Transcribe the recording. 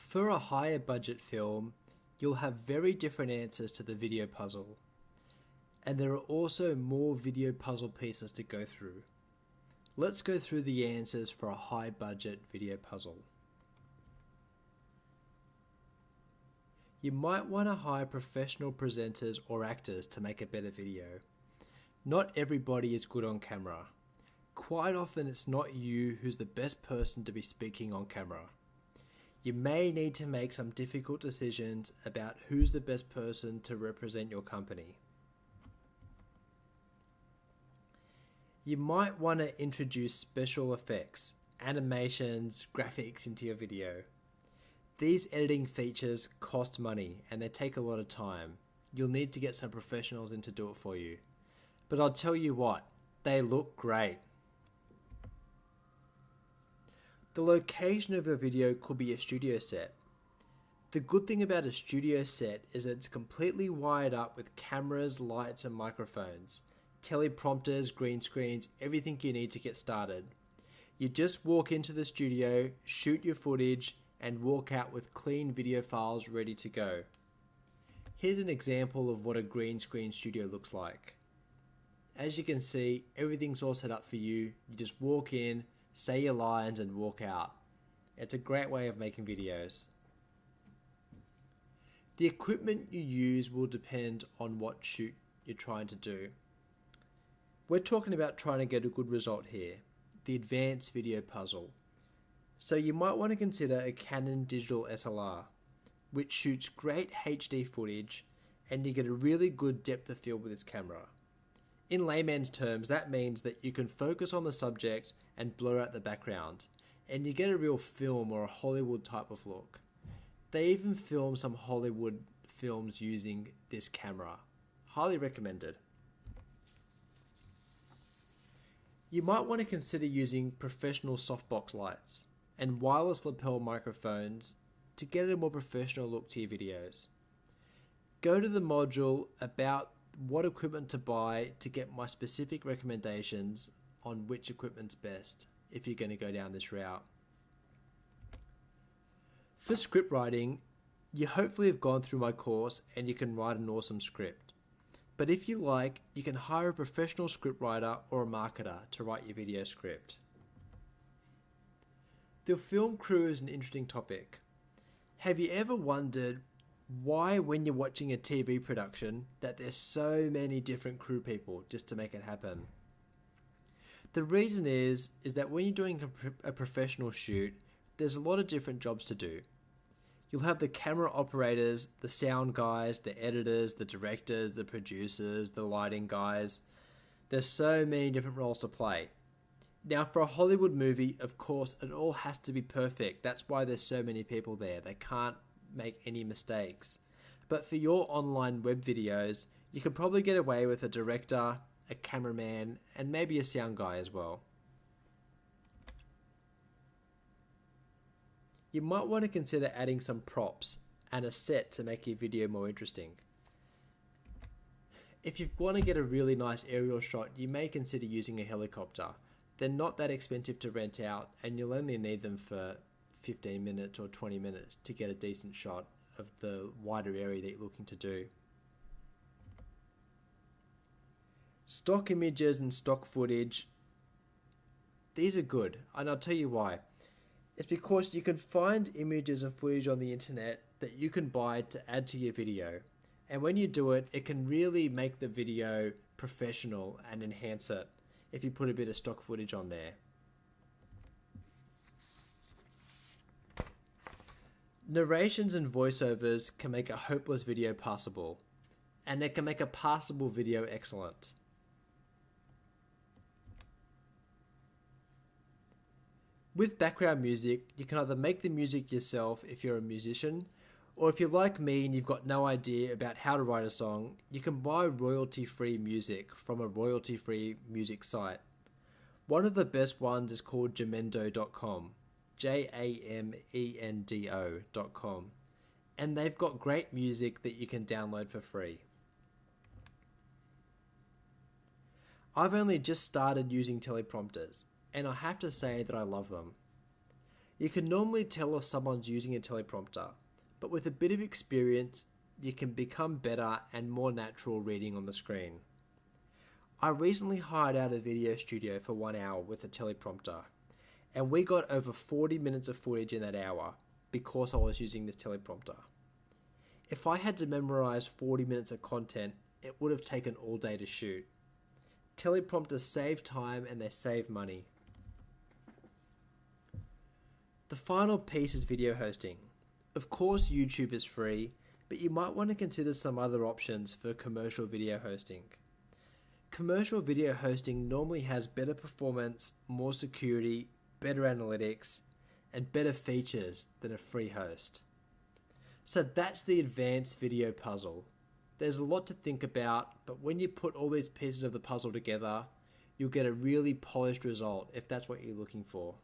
For a higher budget film, you'll have very different answers to the video puzzle, and there are also more video puzzle pieces to go through. Let's go through the answers for a high budget video puzzle. You might want to hire professional presenters or actors to make a better video. Not everybody is good on camera. Quite often it's not you who's the best person to be speaking on camera. You may need to make some difficult decisions about who's the best person to represent your company. You might want to introduce special effects, animations, graphics into your video. These editing features cost money and they take a lot of time. You'll need to get some professionals in to do it for you. But I'll tell you what, they look great. The location of a video could be a studio set. The good thing about a studio set is that it's completely wired up with cameras, lights and microphones, teleprompters, green screens, everything you need to get started. You just walk into the studio, shoot your footage and walk out with clean video files ready to go. Here's an example of what a green screen studio looks like. As you can see, everything's all set up for you. You just walk in, say your lines and walk out. It's a great way of making videos. The equipment you use will depend on what shoot you're trying to do. We're talking about trying to get a good result here, the advanced video puzzle. So you might want to consider a Canon digital SLR, which shoots great HD footage and you get a really good depth of field with this camera. In layman's terms, that means that you can focus on the subject and blur out the background, and you get a real film or a Hollywood type of look. They even film some Hollywood films using this camera. Highly recommended. You might want to consider using professional softbox lights and wireless lapel microphones to get a more professional look to your videos. Go to the module about what equipment to buy to get my specific recommendations on which equipment's best if you're going to go down this route. For script writing, you hopefully have gone through my course and you can write an awesome script. But if you like, you can hire a professional script writer or a marketer to write your video script. The film crew is an interesting topic. Have you ever wondered why, when you're watching a TV production, that there's so many different crew people just to make it happen? The reason is that when you're doing a professional shoot, there's a lot of different jobs to do. You'll have the camera operators, the sound guys, the editors, the directors, the producers, the lighting guys. There's so many different roles to play. Now for a Hollywood movie, of course, it all has to be perfect. That's why there's so many people there. They can't make any mistakes. But for your online web videos, you can probably get away with a director, a cameraman, and maybe a sound guy as well. You might want to consider adding some props and a set to make your video more interesting. If you want to get a really nice aerial shot, you may consider using a helicopter. They're not that expensive to rent out and you'll only need them for 15 minutes or 20 minutes to get a decent shot of the wider area that you're looking to do. Stock images and stock footage, these are good, and I'll tell you why. It's because you can find images and footage on the internet that you can buy to add to your video. And when you do it, it can really make the video professional and enhance it if you put a bit of stock footage on there. Narrations and voiceovers can make a hopeless video passable, and they can make a passable video excellent. With background music, you can either make the music yourself if you're a musician, or if you're like me and you've got no idea about how to write a song, you can buy royalty-free music from a royalty-free music site. One of the best ones is called Jamendo.com. Jamendo.com, and they've got great music that you can download for free. I've only just started using teleprompters, and I have to say that I love them. You can normally tell if someone's using a teleprompter, but with a bit of experience, you can become better and more natural reading on the screen. I recently hired out a video studio for 1 hour with a teleprompter, and we got over 40 minutes of footage in that hour because I was using this teleprompter. If I had to memorize 40 minutes of content, it would have taken all day to shoot. Teleprompters save time and they save money. The final piece is video hosting. Of course, YouTube is free, but you might want to consider some other options for commercial video hosting. Commercial video hosting normally has better performance, more security, better analytics, and better features than a free host. So that's the advanced video puzzle. There's a lot to think about, but when you put all these pieces of the puzzle together, you'll get a really polished result if that's what you're looking for.